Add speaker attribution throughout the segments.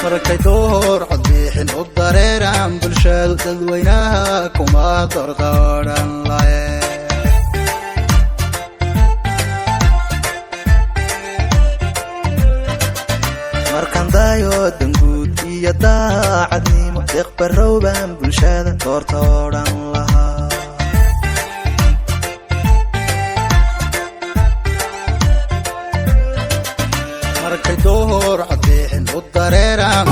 Speaker 1: markay door codbixin u dareeraan bulshadu dadweynaha kuma dordooran laye markan dayo danguud iyo daacadnimo deeq barowbaan bulshada doortooran lahaa markay door codbixin u dareeraan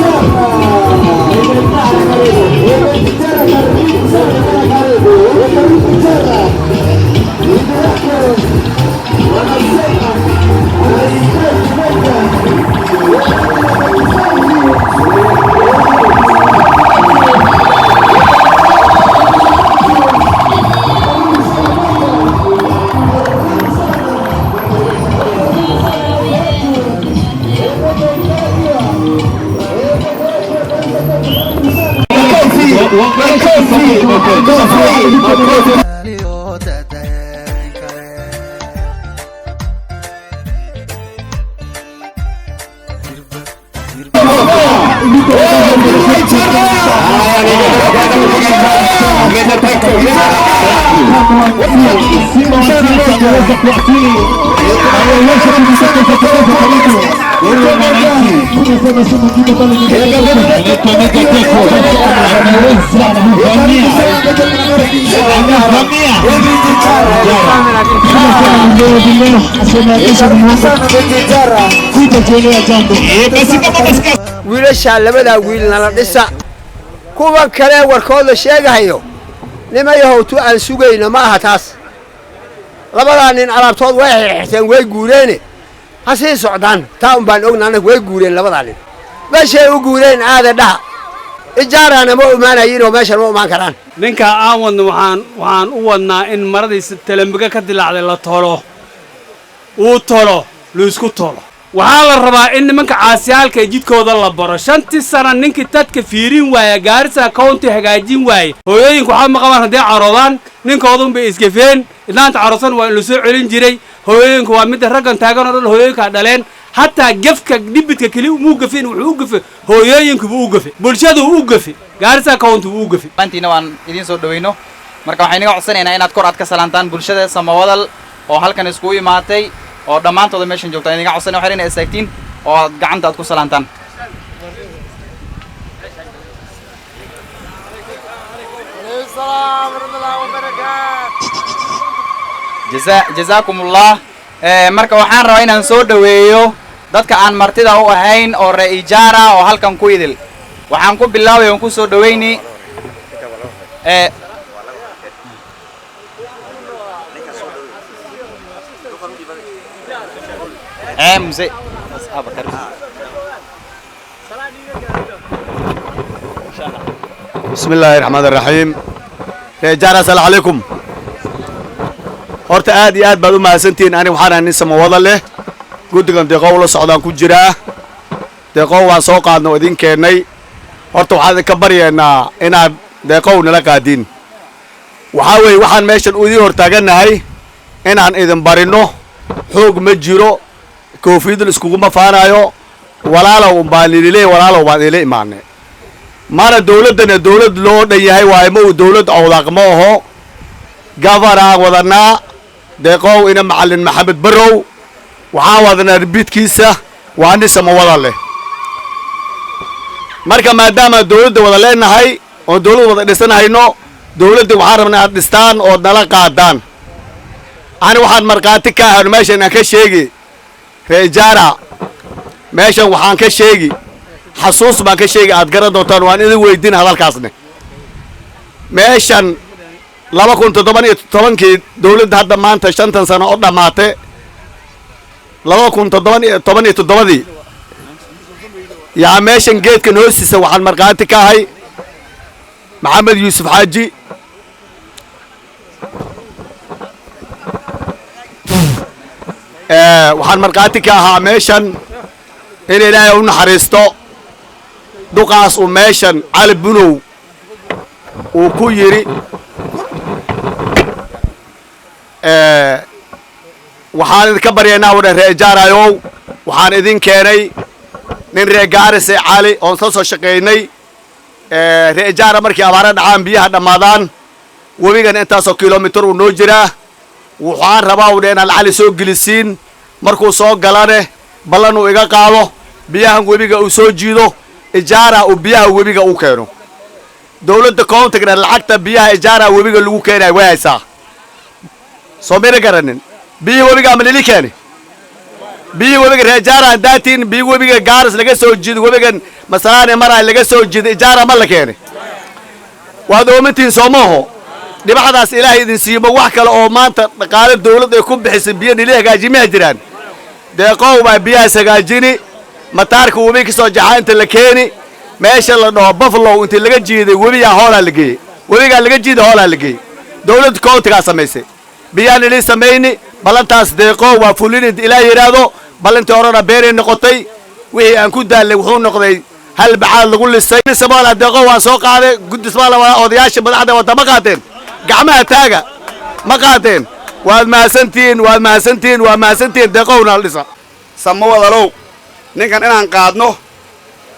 Speaker 2: wiilasha labada wiil nala dhisa kuwa kale warkooda sheegahayo nimayahow tu aan sugayno ma aha taas labada nin alaabtood way xirxirteen way guureen ha sii socdaan taa un baan ognahay way guureen labada nin meeshay u guureen aada dhaha ijaarana ma imaanayeen oo meesha ma imaan karaan
Speaker 3: ninka aan wadno waxaan u wadnaa in maradiisa talambiga ka dilaacday la tolo uu tolo lu isku tolo waxaa la rabaa in nimanka caasiyaalka jidkooda la baro 5 sano ninkii dadka fiirin waaya Gaarisa County hagaajin waaya hooyooyinku waxa ma qabaan hadii caroodaan ninkoodun bay isgafeen idaanta carosan waa in la soo celin jiray hooyooyinku waa mid raggan taagan oo hooyooyinka dhaleen hatta gafka dibidka kali uu gafeen wuxuu u gafay hooyooyinku uu gafay bulshadu uu gafay Gaarisa County uu gafay
Speaker 4: maantiina waan idin soo dhaweyno marka waxaan inaga codsanaynaa inaad kor aad ka salaantaan bulshada Samawadal oo halkan isku imaatay oo dhamaantooda meeshan joogtaan inaga codsanay waxaan inay istaagtiin oo aad gacanta aad ku salaantaan jazakumullah marka waxaan rabaa inaan soo dhaweeyo dadka aan martida u ahayn oo Reijara oo halkan ku idil waxaan ku bilaabay oo ku soo dhaweeyni مزي
Speaker 5: بسم الله الرحمن الرحيم جارة السلام عليكم horta aad iyo aad baad u mahadsantihiin aniga waxaan ahay nin Samawada leh guddigan deeqow la socdaan ku jira deeqow waan soo qaadno idin keenay horta waxaan ka baryeynaa inaad deeqow nala qaadin waxa weey waxaan meeshan u idin hortaaganahay inaan idin barino xoog ma jiro koofiyadu iskugu ma faanayo walaalow baan ilaahay walaalow baan ilaahay imaanay mara dawladana dawlad loo dhayahay waa ma uu dawlad awdaaqmo aho gavana wadana deeqow ina macallin maxamed barow waxa wadana ribidkiisa waa nin Samawada leh marka maadaama dawladda wada leenahay oo dawlad wada dhisanayno dawladda waxaan rabnaa aad dhistaan oo nala qaadaan ani waxaan marqaati ka ahay meeshan aan ka sheegi Reijara meeshan waxaan ka sheegi xasuus baan ka sheegi aad garan doontaan waan idin weydiin hadalkaasne meeshan 2017 dawladda hadda maanta 5 sano oo dhamaatay 2017 yaa meeshan geedkan hoostiisa waxaan marqaati ka ahay Maxamed Yuusuf Xaaji waxaan marqaati ka ahaa meeshan in Ilaahay u naxariisto duqaas uu meeshan Cali Bunow uu ku yiri waxaan idin ka baryaynaa wada Reijarayow waxaan idin keenay nin reer gaarise cali oon soo shaqaynay reer ijaara markii abaara dhacaan biyaha dhammaadaan webigan intaasoo kilomitir uu noo jiraa waxaan rabaa u dhe inaad cali soo gelisiin markuu soo galane ballan uu iga qaado biyahan webiga uu soo jiido ijaara uu biyaha webiga u keeno dawladda countigna lacagta biyaha ijaara webiga lagu keenay way haysaa soo mira garanin biyo webiga ama lili keeni biyo webiga reer ijaara daatiin biyo webiga gaaris laga soo jiido webigan masalaane maray laga soo jiido ijaara ma la keeni waad oomintiin soomaho dhibacdaas ilaahay idin siimo wax kale oo maanta dhaqaale dawladda ay ku bixisay biyo nili hagaajimiha jiraan deeqow baa biyahaas hagaajini mataarka webi kasoo jaxa inta la keeni meesha la dhaho buffalo intii laga jiiday webigaa hoolaa la geeyey webigaa laga jiiday hoolaa la geeyey dawladda countigaa samaysay biyaa nili samayni ballantaas deeqow waa fulin ilaa yidhaahdo ballantii horena beenay noqotay wixii aan ku daallay wuxuu noqday hal bacaad lagu lisay Soomaaliya deeqow waan soo qaaday guddi Soomaaliya odayaasha madaxda wada ma qaateen gacmaha taaga ma qaateen waad mahadsantiin deeqowna la dhisa
Speaker 6: samo wadalow ninkan inaan qaadno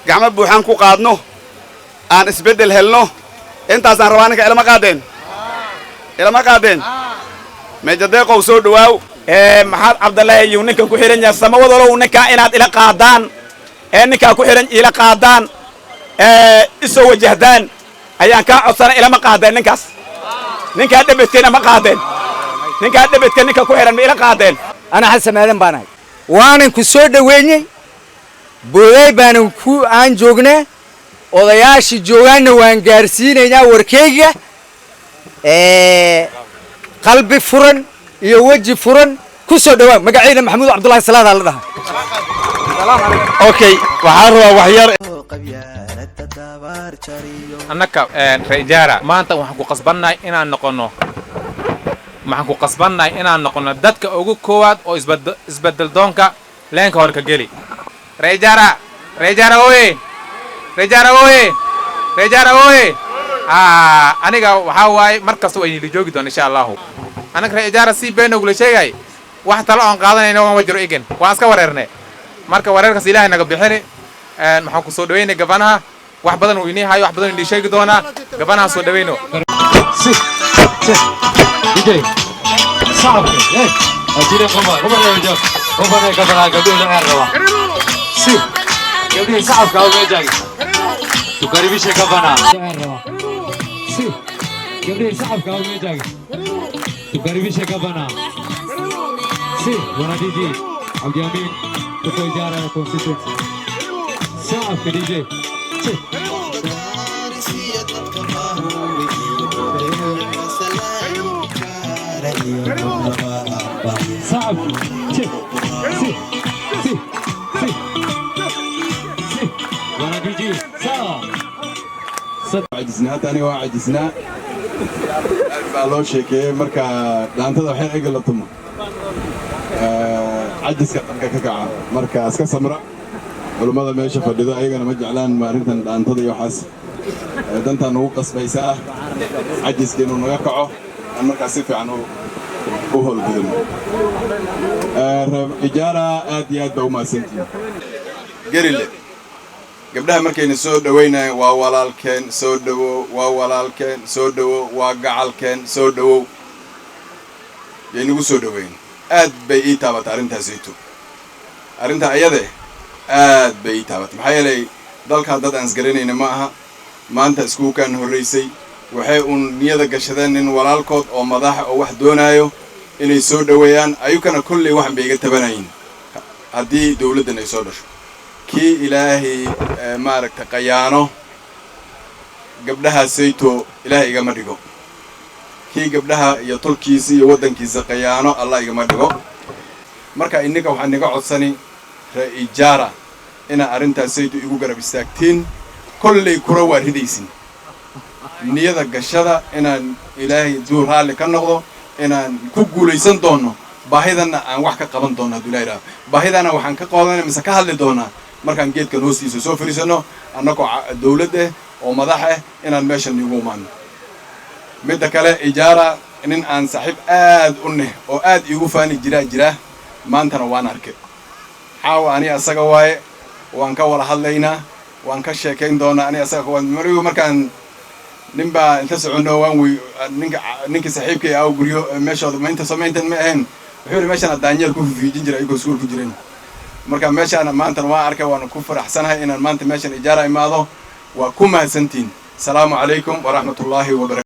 Speaker 6: gacmo buuxaan ku qaadno aan isbeddel helno intaasaan rabaa ninka ilama qaadeen meeja deeqow soo dhawaaw
Speaker 7: maxaad cabdallaahi iyo ninkan ku xiran yahay samo wadalow ninkaa inaad ila qaadaan ninkaa ku xiran ila qaadaan isoo wajahdaan ayaan kaa codsanay ilama qaadeen ninkaa dhebedkeena ma qaadeen ninkaa dhebedka ninka ku xiran ma ila qaadeen
Speaker 8: ana xasan aadan baan ahay waanan ku soo dhaweeyay booday baanan ku aan joognaa odayaashii joogaanna waan gaarsiinaynaa warkeyga qalbi furan iyo weji furan ku soo dhawaa magaciina maxamuud cabdullaahi salaad la dhahaa
Speaker 7: okay waxaan rabaa wax yar annaka reejaara maanta waxaan ku qasbannahay inaan noqono dadka ugu koowaad oo isbedel doonka leenka hore ka geli reejaara oye aniga waxaa waaye mar kasta waa inila joogi doona insha allahu anaga reejaara si beenogula sheegay wax talo aan qaadanayna waan wajiro igen waan iska wareerne marka wareerkaas ilaahay naga bixini maxaan ku soo dhaweynay gabanaha wax badan uu inii hayo wax badan inii sheegi doonaa gabanaha soo dhaweyno
Speaker 9: tukaribishe gavana tukaribishe gavana bwana DJ Abdiamin kutoka idara ya constituency safi DJ bwana DJ sawa
Speaker 10: عجزنا تاني وعجزنا بالو شيكي مركا دانتدا waxay ay galatuma عجزka dhanka ka kaca marka iska samra culimada meesha fadhida ayagana ma jeclaan maarintan daantada iyo waxaas dantan ugu qasbaysaa عجزka inuu naga kaco marka si fiican u howlgudin ijaara aad iyo aad baa u maasantiin gerile gabdhaha markayna soo dhaweynayaan waa walaalkeen soo dhawo waa walaalkeen soo dhawo waa gacalkeen soo dhawow yaynagu soo dhaweyn aad bay ii taabatay arrintaa ayade aad bay ii taabatay maxaa yeelay dalkan dad aan isgaranayna ma aha maanta iskuukaan horraysay waxay uun niyada gashadeen nin walaalkood oo madaxa oo wax doonaayo inay soo dhaweeyaan ayukana kolley waxan bay iga tabanayin haddii dawladdan ay soo dhasho kii ilaahay maaragta qayaano gabdhaha sayto ilaahay igama dhigo kii gabdhaha iyo tolkiisa iyo waddankiisa qayaano allah igama dhigo marka innaga waxaan niga codsani reejaara inaa arrintaas sayto igu garab istaagtiin kolley kura waa ridaysin niyada gashada inaan ilaahay duu raalli ka noqdo inaan ku guulaysan doono baahidana aan wax ka qaban doono hadduu ilaahay raaco baahidana waxaan ka qaadanay mise ka hadli doonaa markaan geedkan hoostiisa soo fariisano annagoo dawlad oo madax inaan meeshan igu imaano midda kale ijaara nin aan saaxiib aad u neh oo aad igu faani jira maantana waan arkay xaawa ani asaga waaye waan ka wada hadlaynaa waan ka sheekayn doonaa ani asaga marigu markaan ninbaa inta soconno waan wey ninka saaxiibkay aa guryo meeshooda maynta samayntan ma ahayn wuxuu yidhi meeshaan daanyeel ku fiijin jiray ayagoo iskuul ku jireen marka meeshaan maantana waan arkay waan ku faraxsanahay inaan maanta meeshaan ijaara imaado waa ku mahadsantiin asalaamu calaykum waraxmatullaahi wabarakatu